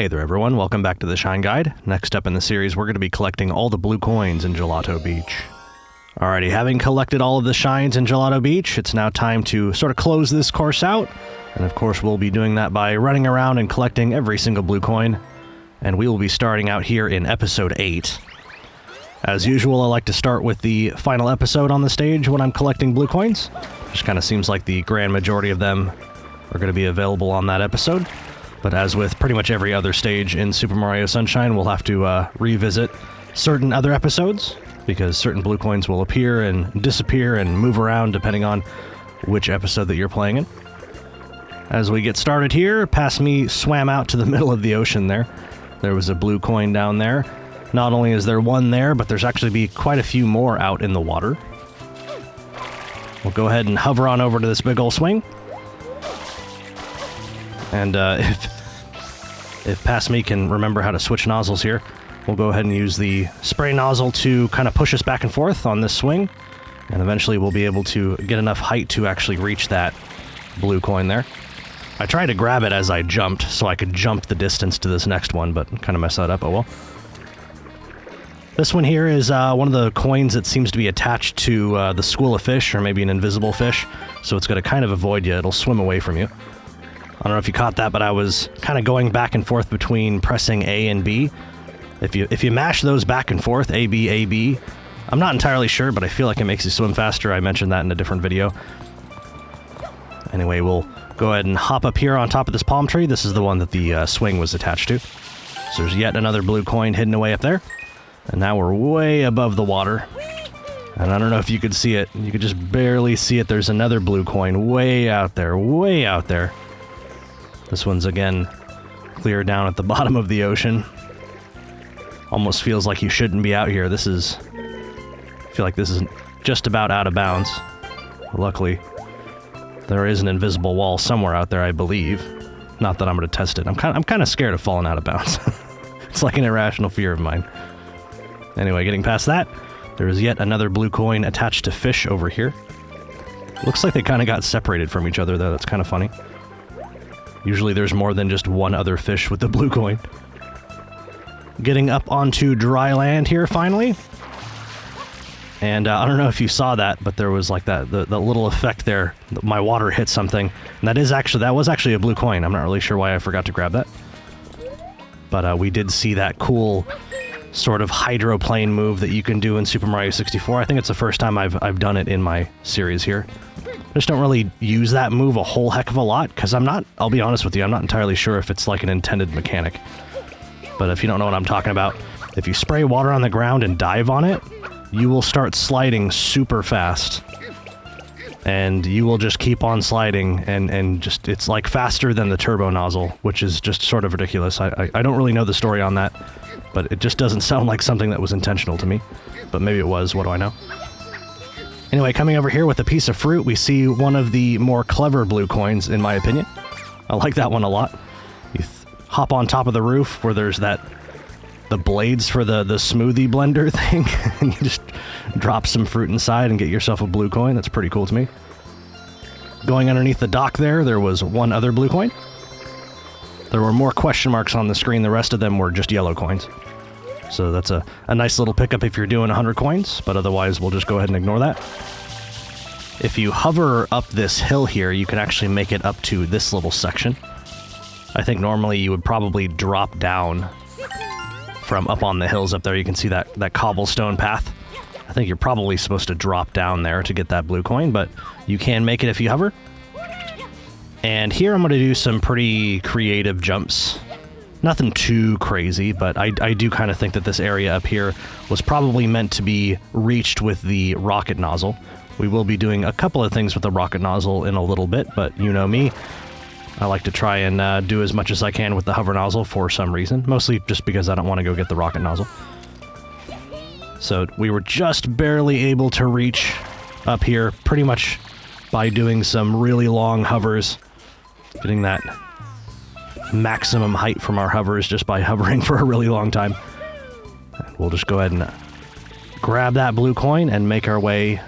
Hey there everyone, welcome back to the Shine Guide. Next up in the series, we're going to be collecting all the blue coins in Gelato Beach. Alrighty, having collected all of the shines in Gelato Beach, it's now time to sort of close this course out. And of course, we'll be doing that by running around and collecting every single blue coin. And we will be starting out here in episode 8. As usual, I like to start with the final episode on the stage when I'm collecting blue coins. Just kind of seems like the grand majority of them are going to be available on that episode. But as with pretty much every other stage in Super Mario Sunshine, we'll have to revisit certain other episodes, because certain blue coins will appear and disappear and move around depending on which episode that you're playing in. As we get started here, past me swam out to the middle of the ocean there. There was a blue coin down there. Not only is there one there, but there's actually be quite a few more out in the water. We'll go ahead and hover on over to this big ol' swing. And if past me can remember how to switch nozzles here, we'll go ahead and use the spray nozzle to kind of push us back and forth on this swing. And eventually we'll be able to get enough height to actually reach that blue coin there. I tried to grab it as I jumped so I could jump the distance to this next one, but kind of messed that up, oh well. This one here is one of the coins that seems to be attached to the school of fish, or maybe an invisible fish, so it's going to kind of avoid you. It'll swim away from you. I don't know if you caught that, but I was kind of going back and forth between pressing A and B. If you mash those back and forth, A, B, I'm not entirely sure, but I feel like it makes you swim faster. I mentioned that in a different video. Anyway, we'll go ahead and hop up here on top of this palm tree. This is the one that the swing was attached to. So there's yet another blue coin hidden away up there. And now we're way above the water. And I don't know if you could see it. You could just barely see it. There's another blue coin way out there, way out there. This one's, again, clear down at the bottom of the ocean. Almost feels like you shouldn't be out here. I feel like this is just about out of bounds. Luckily, there is an invisible wall somewhere out there, I believe. Not that I'm going to test it. I'm kind of scared of falling out of bounds. It's like an irrational fear of mine. Anyway, getting past that, there is yet another blue coin attached to fish over here. Looks like they kind of got separated from each other, though. That's kind of funny. Usually there's more than just one other fish with the blue coin. Getting up onto dry land here, finally. And I don't know if you saw that, but there was like that little effect there. My water hit something. And that was actually a blue coin. I'm not really sure why I forgot to grab that. But we did see that cool sort of hydroplane move that you can do in Super Mario 64. I think it's the first time I've done it in my series here. I just don't really use that move a whole heck of a lot, because I'll be honest with you, I'm not entirely sure if it's like an intended mechanic. But if you don't know what I'm talking about, if you spray water on the ground and dive on it, you will start sliding super fast. And you will just keep on sliding, and just, it's like faster than the turbo nozzle, which is just sort of ridiculous. I don't really know the story on that, but it just doesn't sound like something that was intentional to me. But maybe it was, what do I know? Anyway, coming over here with a piece of fruit, we see one of the more clever blue coins, in my opinion. I like that one a lot. You hop on top of the roof where there's the blades for the smoothie blender thing, and you just drop some fruit inside and get yourself a blue coin. That's pretty cool to me. Going underneath the dock there was one other blue coin. There were more question marks on the screen. The rest of them were just yellow coins. So that's a nice little pickup if you're doing 100 coins, but otherwise we'll just go ahead and ignore that. If you hover up this hill here, you can actually make it up to this little section. I think normally you would probably drop down from up on the hills up there. You can see that cobblestone path. I think you're probably supposed to drop down there to get that blue coin, but you can make it if you hover. And here I'm going to do some pretty creative jumps. Nothing too crazy, but I do kind of think that this area up here was probably meant to be reached with the rocket nozzle. We will be doing a couple of things with the rocket nozzle in a little bit, but you know me. I like to try and do as much as I can with the hover nozzle for some reason, mostly just because I don't want to go get the rocket nozzle. So we were just barely able to reach up here pretty much by doing some really long hovers, getting that maximum height from our hovers just by hovering for a really long time. And we'll just go ahead and grab that blue coin and make our way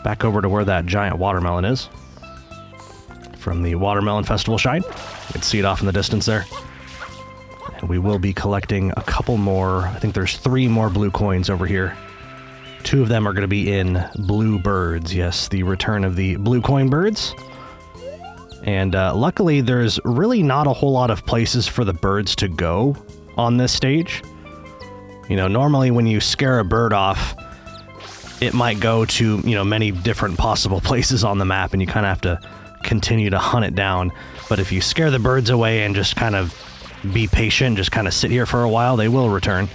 back over to where that giant watermelon is. From the Watermelon Festival Shine. You can see it off in the distance there. We will be collecting a couple more. I think there's 3 more blue coins over here. 2 of them are going to be in blue birds. Yes, the return of the blue coin birds. And luckily, there's really not a whole lot of places for the birds to go on this stage. You know, normally when you scare a bird off, it might go to, you know, many different possible places on the map, and you kind of have to continue to hunt it down. But if you scare the birds away and just kind of be patient, just kind of sit here for a while, they will return.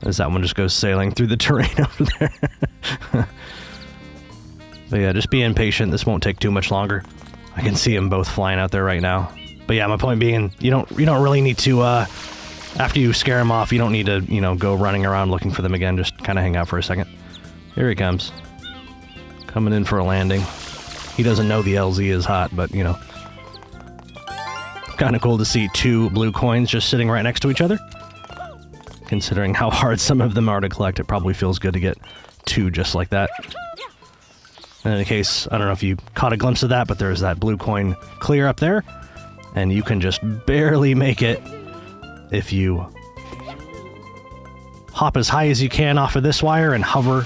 As that one just goes sailing through the terrain over there. But yeah, just be impatient. This won't take too much longer. I can see them both flying out there right now. But yeah, my point being, you don't really need to, after you scare them off, you don't need to, you know, go running around looking for them again. Just kind of hang out for a second. Here he comes. Coming in for a landing. He doesn't know the LZ is hot, but, you know. Kind of cool to see 2 blue coins just sitting right next to each other. Considering how hard some of them are to collect, it probably feels good to get 2 just like that. In any case, I don't know if you caught a glimpse of that, but there's that blue coin clear up there. And you can just barely make it if you hop as high as you can off of this wire and hover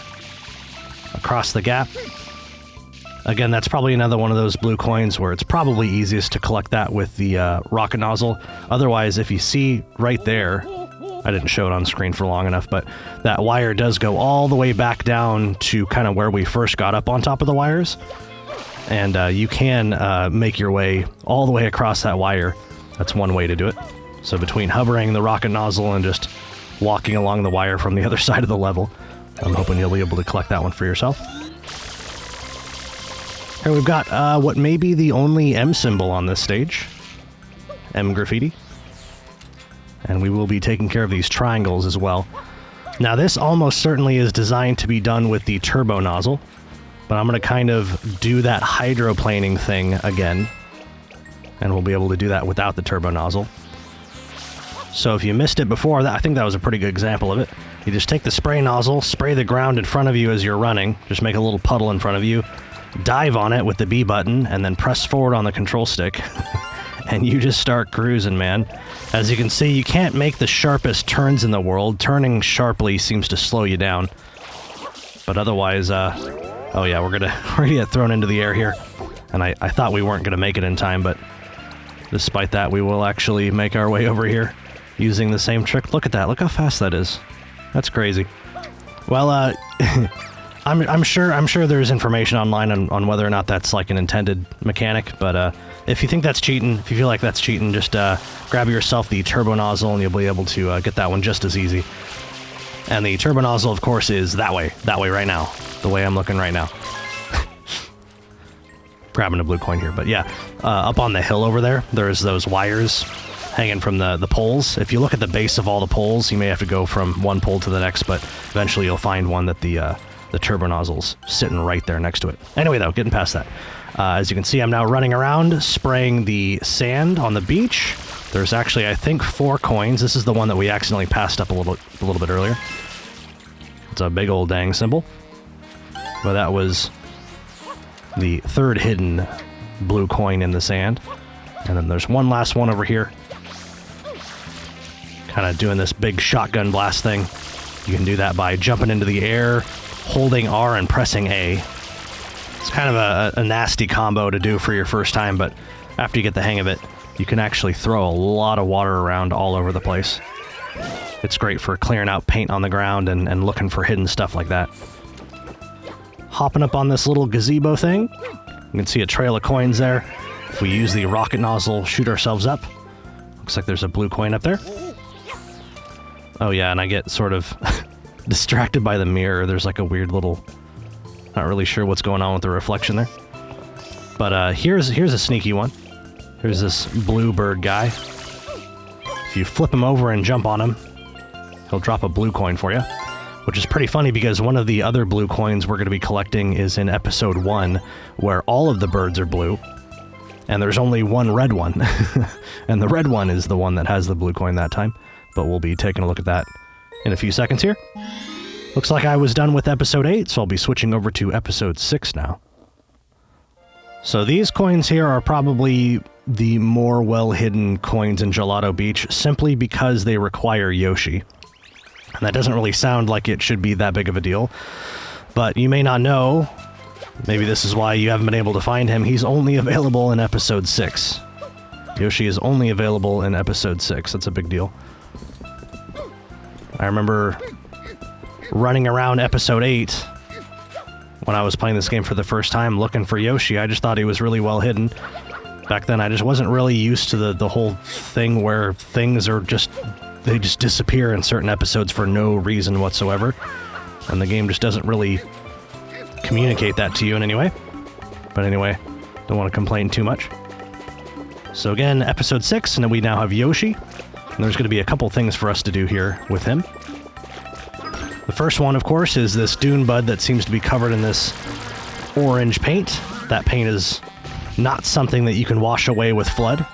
across the gap. Again, that's probably another one of those blue coins where it's probably easiest to collect that with the rocket nozzle. Otherwise, if you see right there, I didn't show it on screen for long enough, but that wire does go all the way back down to kind of where we first got up on top of the wires. And you can make your way all the way across that wire. That's one way to do it. So between hovering the rocket nozzle and just walking along the wire from the other side of the level, I'm hoping you'll be able to collect that one for yourself. Here we've got what may be the only M symbol on this stage. M Graffiti. And we will be taking care of these triangles as well. Now this almost certainly is designed to be done with the turbo nozzle, but I'm going to kind of do that hydroplaning thing again, and we'll be able to do that without the turbo nozzle. So if you missed it before, I think that was a pretty good example of it. You just take the spray nozzle, spray the ground in front of you as you're running, just make a little puddle in front of you, dive on it with the B button, and then press forward on the control stick. And you just start cruising, man. As you can see, you can't make the sharpest turns in the world. Turning sharply seems to slow you down. But otherwise, oh yeah, we're gonna get thrown into the air here. And I thought we weren't gonna make it in time, but despite that, we will actually make our way over here using the same trick. Look at that, look how fast that is. That's crazy. Well, I'm sure there's information online on whether or not that's like an intended mechanic, but if you think that's cheating, if you feel like that's cheating, just grab yourself the turbo nozzle and you'll be able to get that one just as easy. And the turbo nozzle, of course, is that way right now, the way I'm looking right now. Grabbing a blue coin here, but yeah, up on the hill over there, there's those wires hanging from the poles. If you look at the base of all the poles, you may have to go from one pole to the next, but eventually you'll find one that the turbo nozzle's sitting right there next to it. Anyway, though, getting past that. As you can see, I'm now running around, spraying the sand on the beach. There's actually, I think, 4 coins. This is the one that we accidentally passed up a little bit earlier. It's a big old dang symbol. But that was the 3rd hidden blue coin in the sand. And then there's one last one over here. Kind of doing this big shotgun blast thing. You can do that by jumping into the air, holding R and pressing A. It's kind of a nasty combo to do for your first time, but after you get the hang of it, you can actually throw a lot of water around all over the place. It's great for clearing out paint on the ground and looking for hidden stuff like that. Hopping up on this little gazebo thing, you can see a trail of coins there. If we use the rocket nozzle, shoot ourselves up. Looks like there's a blue coin up there. Oh yeah, and I get sort of distracted by the mirror. There's like a weird little... Not really sure what's going on with the reflection there. But here's a sneaky one. Here's this blue bird guy. If you flip him over and jump on him, he'll drop a blue coin for you. Which is pretty funny because one of the other blue coins we're going to be collecting is in episode 1, where all of the birds are blue. And there's only one red one. And the red one is the one that has the blue coin that time. But we'll be taking a look at that in a few seconds here. Looks like I was done with episode 8, so I'll be switching over to episode 6 now. So these coins here are probably the more well-hidden coins in Gelato Beach, simply because they require Yoshi. And that doesn't really sound like it should be that big of a deal. But you may not know, maybe this is why you haven't been able to find him, he's only available in Episode 6. Yoshi is only available in Episode 6. That's a big deal. I remember running around Episode 8 when I was playing this game for the first time looking for Yoshi. I just thought he was really well hidden. Back then I just wasn't really used to the whole thing where things are just... they just disappear in certain episodes for no reason whatsoever. And the game just doesn't really communicate that to you in any way. But anyway, don't want to complain too much. So again, Episode 6, and we now have Yoshi. And there's going to be a couple things for us to do here with him. The first one, of course, is this dune bud that seems to be covered in this orange paint. That paint is not something that you can wash away with flood.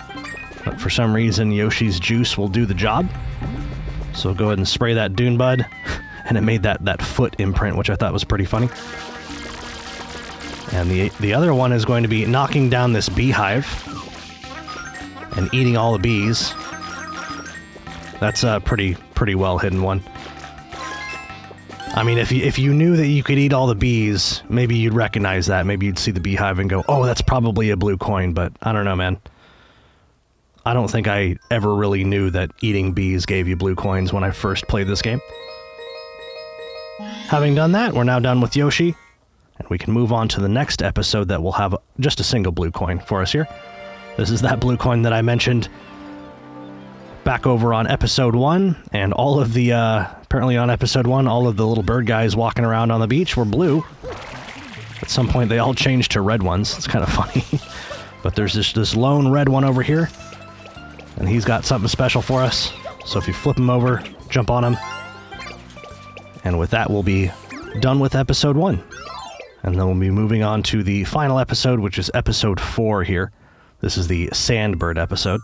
But for some reason, Yoshi's juice will do the job. So go ahead and spray that dune bud. And it made that foot imprint, which I thought was pretty funny. And the other one is going to be knocking down this beehive and eating all the bees. That's a pretty well hidden one. I mean, if you knew that you could eat all the bees, maybe you'd recognize that. Maybe you'd see the beehive and go, oh, that's probably a blue coin, but I don't know, man. I don't think I ever really knew that eating bees gave you blue coins when I first played this game. Having done that, we're now done with Yoshi, and we can move on to the next episode that will have just a single blue coin for us here. This is that blue coin that I mentioned back over on Episode 1, and all of the, apparently on Episode 1, all of the little bird guys walking around on the beach were blue. At some point, they all changed to red ones. It's kind of funny. But there's this lone red one over here, and he's got something special for us. So if you flip him over, jump on him. And with that, we'll be done with Episode 1. And then we'll be moving on to the final episode, which is Episode 4 here. This is the Sandbird episode.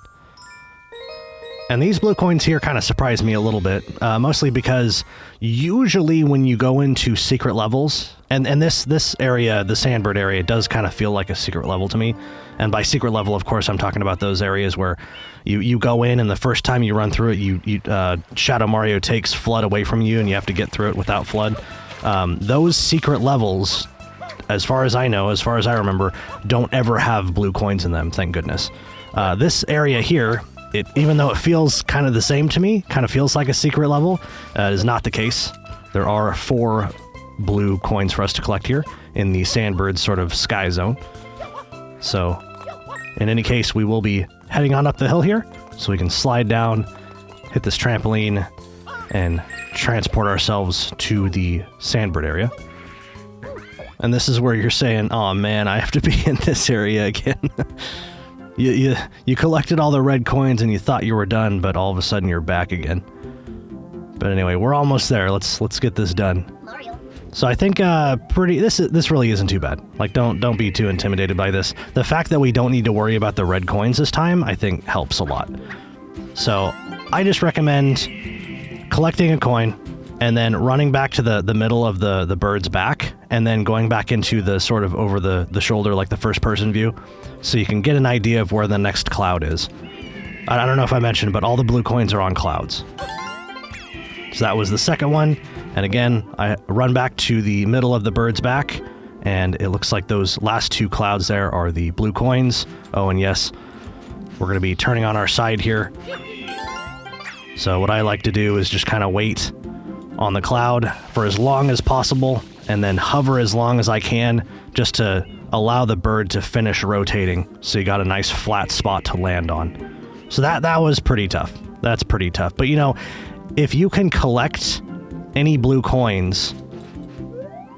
And these blue coins here kind of surprised me a little bit, mostly because usually when you go into secret levels, and this area, the Sandbird area, does kind of feel like a secret level to me. And by secret level, of course, I'm talking about those areas where you go in and the first time you run through it, Shadow Mario takes FLUDD away from you and you have to get through it without FLUDD. Those secret levels, as far as I know, as far as I remember, don't ever have blue coins in them, thank goodness. This area here, even though it feels kind of the same to me, kind of feels like a secret level, is not the case. There are 4 blue coins for us to collect here in the Sandbird sort of sky zone. So, in any case, we will be heading on up the hill here, so we can slide down, hit this trampoline, and transport ourselves to the Sandbird area. And this is where you're saying, oh man, I have to be in this area again. You collected all the red coins and you thought you were done, but all of a sudden you're back again. But anyway, we're almost there. Let's get this done. So I think this really isn't too bad. Like, don't be too intimidated by this. The fact that we don't need to worry about the red coins this time, I think helps a lot. So I just recommend collecting a coin and then running back to the middle of the bird's back, and then going back into the sort of over the shoulder, like the first person view, so you can get an idea of where the next cloud is. I don't know if I mentioned, but all the blue coins are on clouds. So that was the second one, and again, I run back to the middle of the bird's back, and it looks like those last 2 clouds there are the blue coins. Oh, and yes, we're going to be turning on our side here. So what I like to do is just kind of wait on the cloud for as long as possible, and then hover as long as I can, just to allow the bird to finish rotating, so you got a nice flat spot to land on. So that was pretty tough. That's pretty tough. But you know, if you can collect any blue coins,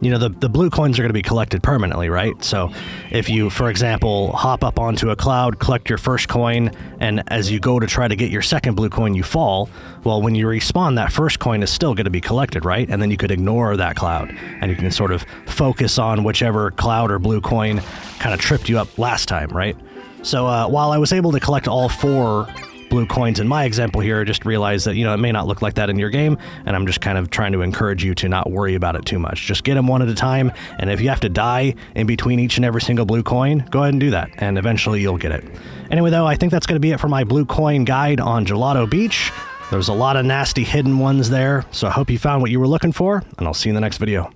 you know, the blue coins are going to be collected permanently, right? So if you, for example, hop up onto a cloud, collect your first coin, and as you go to try to get your second blue coin, you fall, well, when you respawn, that first coin is still going to be collected, right? And then you could ignore that cloud, and you can sort of focus on whichever cloud or blue coin kind of tripped you up last time, right? So while I was able to collect all 4 blue coins in my example here. Just realize that, it may not look like that in your game, and I'm just kind of trying to encourage you to not worry about it too much. Just get them one at a time, and if you have to die in between each and every single blue coin, go ahead and do that, and eventually you'll get it. Anyway, though, I think that's going to be it for my blue coin guide on Gelato Beach. There's a lot of nasty hidden ones there, so I hope you found what you were looking for, and I'll see you in the next video.